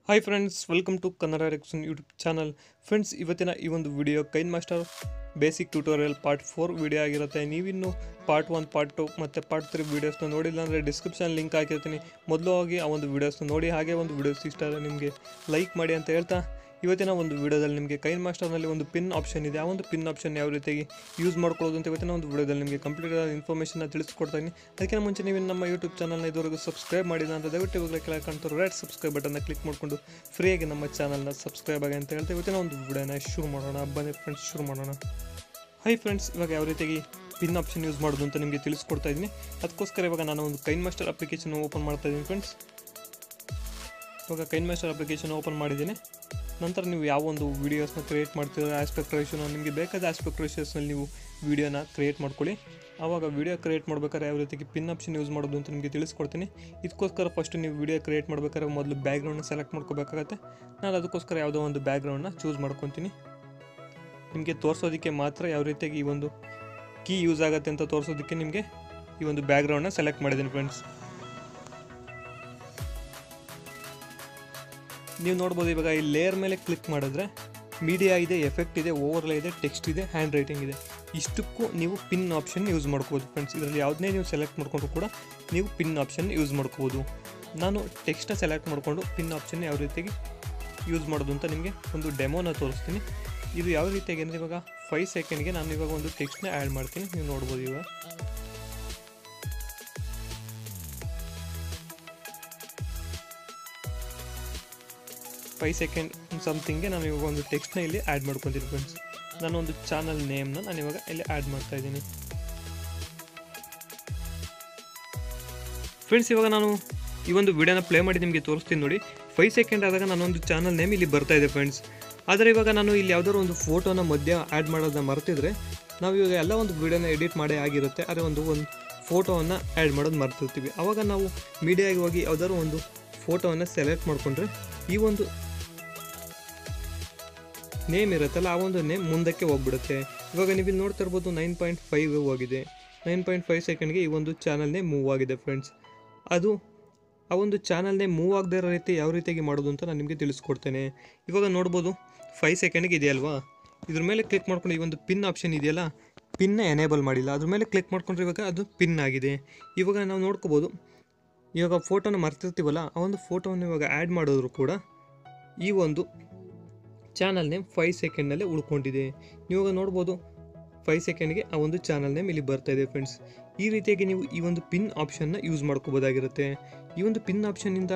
Hi friends, welcome to Kannada YouTube channel. Friends, ಇವತ್ತಿನ ಈ ಒಂದು video KineMaster basic tutorial part 4 video ಆಗಿರುತ್ತೆ. ನೀವಿನ್ನು ಪಾರ್ಟ್ 1, ಪಾರ್ಟ್ 2 ಮತ್ತು ಪಾರ್ಟ್ 3 ವೀಡಿಯೋಸ್ನ ನೋಡಿಲ್ಲ ಅಂದರೆ ಡಿಸ್ಕ್ರಿಪ್ಷನ್ ಲಿಂಕ್ ಹಾಕಿರ್ತೀನಿ. ಮೊದಲು ಹೋಗಿ ಆ ಒಂದು ವೀಡಿಯೋಸ್ನ ನೋಡಿ, ಹಾಗೆ ಒಂದು ವೀಡಿಯೋಸ್ ಇಷ್ಟ ಆದರೆ ನಿಮಗೆ ಲೈಕ್ ಮಾಡಿ ಅಂತ ಹೇಳ್ತಾ, ಇವತ್ತಿನ ಒಂದು ವಿಡಿಯೋದಲ್ಲಿ ನಿಮಗೆ ಕೈನ್ಮಾಸ್ಟರ್ನಲ್ಲಿ ಒಂದು ಪಿನ್ ಆಪ್ಷನ್ ಇದೆ. ಆ ಒಂದು ಪಿನ್ ಆಪ್ಷನ್ ಯಾವ ರೀತಿಯಾಗಿ ಯೂಸ್ ಮಾಡ್ಕೊಳ್ಳೋದು ಅಂತ ಇವತ್ತಿನ ಒಂದು ವಿಡಿಯೋದಲ್ಲಿ ನಿಮಗೆ ಕಂಪ್ಲೀಟ್ ಆದ ಇನ್ಫಾರ್ಮೇಷನ್ನ ತಿಳಿಸ್ಕೊಡ್ತಾ ಇದ್ದೀನಿ. ಅದಕ್ಕಿಂತ ಮುಂಚೆ ನೀವು ನಮ್ಮ ಯೂಟ್ಯೂಬ್ ಚಾನಲ್ನ ಇದುವರೆಗೂ ಸಬ್ಸ್ಕ್ರೈಬ್ ಮಾಡಿಲ್ಲ ಅಂತ ದಯವಿಟ್ಟು ಇವಾಗಲೇ ಕೆಳಗೆ ಕಾಣ್ತಿರೋ ರೆಡ್ ಸಬ್ಸ್ಕ್ರೈಬ್ ಬಟನ್ನ ಕ್ಲಿಕ್ ಮಾಡಿಕೊಂಡು ಫ್ರೀಯಾಗಿ ನಮ್ಮ ಚಾನಲ್ನ ಸಬ್ಸ್ಕ್ರೈಬ್ ಆಗಿ ಅಂತ ಹೇಳ್ತಾ ಇವತ್ತಿನ ಒಂದು ವಿಡಿಯೋನ ಶುರು ಮಾಡೋಣ. ಬನ್ನಿ ಫ್ರೆಂಡ್ಸ್, ಶುರು ಮಾಡೋಣ. ಹೈ ಫ್ರೆಂಡ್ಸ್, ಇವಾಗ ಯಾವ ರೀತಿಯಾಗಿ ಪಿನ್ ಆಪ್ಷನ್ ಯೂಸ್ ಮಾಡೋದು ಅಂತ ನಿಮಗೆ ತಿಳಿಸ್ಕೊಡ್ತಾ ಇದ್ದೀನಿ. ಅದಕ್ಕೋಸ್ಕರ ಇವಾಗ ನಾನು ಒಂದು ಕೈನ್ಮಾಸ್ಟರ್ ಅಪ್ಲಿಕೇಶನ್ ಓಪನ್ ಮಾಡ್ತಾ ಇದ್ದೀನಿ ಫ್ರೆಂಡ್ಸ್. ಇವಾಗ ಕೈನ್ಮಾಸ್ಟರ್ ಅಪ್ಲಿಕೇಶನ್ ಓಪನ್ ಮಾಡಿದ್ದೀನಿ. ನಂತರ ನೀವು ಯಾವ ಒಂದು ವೀಡಿಯೋಸ್ನ ಕ್ರಿಯೇಟ್ ಮಾಡ್ತಿರೋ ಆಸ್ಪೆಕ್ಟ್ ರೇಷಿಯೋನ ನಿಮಗೆ ಬೇಕಾದ ಆಸ್ಪೆಕ್ಟ್ ರೇಷಿಯೋಸ್ನಲ್ಲಿ ನೀವು ವೀಡಿಯೋನ ಕ್ರಿಯೇಟ್ ಮಾಡ್ಕೊಳ್ಳಿ. ಆವಾಗ ವೀಡಿಯೋ ಕ್ರಿಯೇಟ್ ಮಾಡ್ಬೇಕಾದ್ರೆ ಯಾವ ರೀತಿಗೆ ಪಿನ್ ಆಪ್ಷನ್ ಯೂಸ್ ಮಾಡೋದು ಅಂತ ನಿಮಗೆ ತಿಳಿಸ್ಕೊಡ್ತೀನಿ. ಇದಕ್ಕೋಸ್ಕರ ಫಸ್ಟ್ ನೀವು ವೀಡಿಯೋ ಕ್ರಿಯೇಟ್ ಮಾಡ್ಬೇಕಾದ್ರೆ ಮೊದಲು ಬ್ಯಾಕ್ಗ್ರೌಂಡ್ನ ಸೆಲೆಕ್ಟ್ ಮಾಡ್ಕೋಬೇಕಾಗತ್ತೆ. ನಾನು ಅದಕ್ಕೋಸ್ಕರ ಯಾವುದೋ ಒಂದು ಬ್ಯಾಕ್ಗ್ರೌಂಡ್ನ ಚೂಸ್ ಮಾಡ್ಕೊತೀನಿ. ನಿಮಗೆ ತೋರಿಸೋದಕ್ಕೆ ಮಾತ್ರ ಯಾವ ರೀತಿಯಾಗಿ ಈ ಒಂದು ಕೀ ಯೂಸ್ ಆಗುತ್ತೆ ಅಂತ ತೋರಿಸೋದಕ್ಕೆ ನಿಮಗೆ ಈ ಒಂದು ಬ್ಯಾಕ್ಗ್ರೌಂಡ್ನ ಸೆಲೆಕ್ಟ್ ಮಾಡಿದ್ದೀನಿ ಫ್ರೆಂಡ್ಸ್. ನೀವು ನೋಡ್ಬೋದು, ಇವಾಗ ಈ ಲೇಯರ್ ಮೇಲೆ ಕ್ಲಿಕ್ ಮಾಡಿದ್ರೆ ಮೀಡಿಯಾ ಇದೆ, ಎಫೆಕ್ಟ್ ಇದೆ, ಓವರ್ಲೇ ಇದೆ, ಟೆಕ್ಸ್ಟ್ ಇದೆ, ಹ್ಯಾಂಡ್ ರೈಟಿಂಗ್ ಇದೆ. ಇಷ್ಟಕ್ಕೂ ನೀವು ಪಿನ್ ಆಪ್ಷನ್ ಯೂಸ್ ಮಾಡ್ಕೋಬೋದು ಫ್ರೆಂಡ್ಸ್. ಇದರಲ್ಲಿ ಯಾವುದನ್ನೇ ನೀವು ಸೆಲೆಕ್ಟ್ ಮಾಡ್ಕೊಂಡ್ರು ಕೂಡ ನೀವು ಪಿನ್ ಆಪ್ಷನ್ ಯೂಸ್ ಮಾಡ್ಕೋಬೋದು. ನಾನು ಟೆಕ್ಸ್ಟ್ನ ಸೆಲೆಕ್ಟ್ ಮಾಡಿಕೊಂಡು ಪಿನ್ ಆಪ್ಷನ್ ಯಾವ ರೀತಿಯಾಗಿ ಯೂಸ್ ಮಾಡೋದು ಅಂತ ನಿಮಗೆ ಒಂದು ಡೆಮೋನ ತೋರಿಸ್ತೀನಿ. ಇದು ಯಾವ ರೀತಿಯಾಗಿ ಅಂದರೆ, ಇವಾಗ 5 ಸೆಕೆಂಡ್ಗೆ ನಾನು ಇವಾಗ ಒಂದು ಟೆಕ್ಸ್ಟ್ನ ಆ್ಯಡ್ ಮಾಡ್ತೀನಿ. ನೀವು ನೋಡ್ಬೋದು, ಇವಾಗ ಸೆಕೆಂಡ್ ಸಮಥಿಂಗ್ಗೆ ನಾನು ಇವಾಗ ಒಂದು ಟೆಕ್ಸ್ಟ್ನ ಇಲ್ಲಿ ಆ್ಯಡ್ ಮಾಡ್ಕೊತೀನಿ ಫ್ರೆಂಡ್ಸ್. ನಾನು ಒಂದು ಚಾನಲ್ ನೇಮ್ನ ನಾನು ಇವಾಗ ಇಲ್ಲಿ ಆ್ಯಡ್ ಮಾಡ್ತಾ ಇದ್ದೀನಿ ಫ್ರೆಂಡ್ಸ್. ಇವಾಗ ನಾನು ಈ ಒಂದು ವಿಡಿಯೋನ ಪ್ಲೇ ಮಾಡಿ ನಿಮಗೆ ತೋರಿಸ್ತೀನಿ ನೋಡಿ. 5 ಸೆಕೆಂಡ್ ಆದಾಗ ನಾನೊಂದು ಚಾನಲ್ ನೇಮ್ ಇಲ್ಲಿ ಬರ್ತಾ ಇದೆ ಫ್ರೆಂಡ್ಸ್. ಆದರೆ ಇವಾಗ ನಾನು ಇಲ್ಲಿ ಯಾವುದಾದ್ರು ಒಂದು ಫೋಟೋನ ಮಧ್ಯ ಆ್ಯಡ್ ಮಾಡೋದನ್ನ ಮರ್ತಿದ್ರೆ, ನಾವು ಇವಾಗ ಎಲ್ಲ ಒಂದು ವಿಡಿಯೋನ ಎಡಿಟ್ ಮಾಡೇ ಆಗಿರುತ್ತೆ, ಆದರೆ ಒಂದು ಫೋಟೋವನ್ನು ಆ್ಯಡ್ ಮಾಡೋದು ಮರ್ತಿರ್ತೀವಿ. ಆವಾಗ ನಾವು ಮೀಡಿಯಾಗೆ ಹೋಗಿ ಯಾವುದಾದ್ರು ಒಂದು ಫೋಟೋವನ್ನು ಸೆಲೆಕ್ಟ್ ಮಾಡಿಕೊಂಡ್ರೆ ಈ ಒಂದು ನೇಮ್ ಇರುತ್ತಲ್ಲ, ಆ ಒಂದು ನೇಮ್ ಮುಂದಕ್ಕೆ ಹೋಗ್ಬಿಡುತ್ತೆ. ಇವಾಗ ನೀವು ಇಲ್ಲಿ ನೋಡ್ತಾ ಇರ್ಬೋದು 9.5 ಹೋಗಿದೆ. 9.5 ಸೆಕೆಂಡ್ಗೆ ಈ ಒಂದು ಚಾನಲ್ನೇ ಮೂವ್ ಆಗಿದೆ ಫ್ರೆಂಡ್ಸ್. ಅದು ಆ ಒಂದು ಚಾನಲ್ನೇ ಮೂವ್ ಆಗದೇ ಇರೋ ರೀತಿ ಯಾವ ರೀತಿಯಾಗಿ ಮಾಡೋದು ಅಂತ ನಾನು ನಿಮಗೆ ತಿಳಿಸ್ಕೊಡ್ತೇನೆ. ಇವಾಗ ನೋಡ್ಬೋದು 5 ಸೆಕೆಂಡ್ಗೆ ಇದೆಯಲ್ವಾ, ಇದ್ರ ಮೇಲೆ ಕ್ಲಿಕ್ ಮಾಡ್ಕೊಂಡು ಈ ಒಂದು ಪಿನ್ ಆಪ್ಷನ್ ಇದೆಯಲ್ಲ, ಪಿನ್ನ ಎನೇಬಲ್ ಮಾಡಿಲ್ಲ, ಅದ್ರ ಮೇಲೆ ಕ್ಲಿಕ್ ಮಾಡ್ಕೊಂಡ್ರೆ ಇವಾಗ ಅದು ಪಿನ್ ಆಗಿದೆ. ಇವಾಗ ನಾವು ನೋಡ್ಕೋಬೋದು, ಇವಾಗ ಫೋಟೋನ ಮರ್ತಿರ್ತೀವಲ್ಲ, ಆ ಒಂದು ಫೋಟೋವನ್ನು ಇವಾಗ ಆ್ಯಡ್ ಮಾಡಿದ್ರು ಕೂಡ ಈ ಒಂದು ಚಾನಲ್ ನೇಮ್ 5 ಸೆಕೆಂಡ್ನಲ್ಲೇ ಉಳ್ಕೊಂಡಿದೆ. ನೀವಾಗ ನೋಡ್ಬೋದು 5 ಸೆಕೆಂಡ್ಗೆ ಆ ಒಂದು ಚಾನಲ್ ನೇಮ್ ಇಲ್ಲಿ ಬರ್ತಾ ಇದೆ ಫ್ರೆಂಡ್ಸ್. ಈ ರೀತಿಯಾಗಿ ನೀವು ಈ ಒಂದು ಪಿನ್ ಆಪ್ಷನ್ನ ಯೂಸ್ ಮಾಡ್ಕೋಬೋದಾಗಿರುತ್ತೆ. ಈ ಒಂದು ಪಿನ್ ಆಪ್ಷನ್ನಿಂದ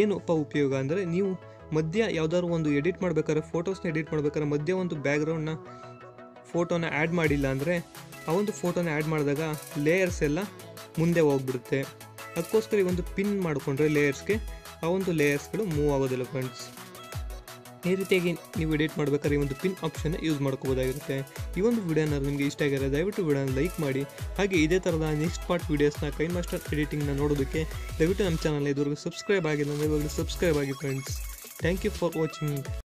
ಏನು ಉಪಯೋಗ ಅಂದರೆ, ನೀವು ಮಧ್ಯ ಯಾವುದಾದ್ರು ಒಂದು ಎಡಿಟ್ ಮಾಡ್ಬೇಕಾದ್ರೆ, ಫೋಟೋಸ್ನ ಎಡಿಟ್ ಮಾಡ್ಬೇಕಾದ್ರೆ ಮಧ್ಯ ಒಂದು ಬ್ಯಾಕ್ಗ್ರೌಂಡ್ನ ಫೋಟೋನ ಆ್ಯಡ್ ಮಾಡಿಲ್ಲ ಅಂದರೆ, ಆ ಒಂದು ಫೋಟೋನ ಆ್ಯಡ್ ಮಾಡಿದಾಗ ಲೇಯರ್ಸ್ ಎಲ್ಲ ಮುಂದೆ ಹೋಗ್ಬಿಡುತ್ತೆ. ಅದಕ್ಕೋಸ್ಕರ ಈ ಒಂದು ಪಿನ್ ಮಾಡಿಕೊಂಡ್ರೆ ಲೇಯರ್ಸ್ಗೆ ಆ ಒಂದು ಲೇಯರ್ಸ್ಗಳು ಮೂವ್ ಆಗೋದಿಲ್ಲ ಫ್ರೆಂಡ್ಸ್. ಈ ರೀತಿಯಾಗಿ ನೀವು ಎಡಿಟ್ ಮಾಡ್ಬೇಕಾದ್ರೆ ಈ ಒಂದು ಪಿನ್ ಆಪ್ಷನ್ನ ಯೂಸ್ ಮಾಡ್ಕೋಬೋದಾಗಿರುತ್ತೆ. ಈ ಒಂದು ವಿಡಿಯೋನ ನಿಮಗೆ ಇಷ್ಟ ಆಗಿರೋ ದಯವಿಟ್ಟು ವಿಡಿಯೋನ ಲೈಕ್ ಮಾಡಿ. ಹಾಗೆ ಇದೇ ಥರದ ನೆಕ್ಸ್ಟ್ ಪಾರ್ಟ್ ವೀಡಿಯೋಸ್ನ ಕೈನ್ಮಾಸ್ಟರ್ ಎಡಿಟಿಂಗ್ನ ನೋಡೋದಕ್ಕೆ ದಯವಿಟ್ಟು ನಮ್ಮ ಚಾನಲ್ ಇದುವರೆಗೂ ಸಬ್ಸ್ಕ್ರೈಬ್ ಆಗಿಲ್ಲ ಅಂದರೆ ಇವಾಗ ಸಬ್ಸ್ಕ್ರೈಬ್ ಆಗಿ friends. Thank you for watching.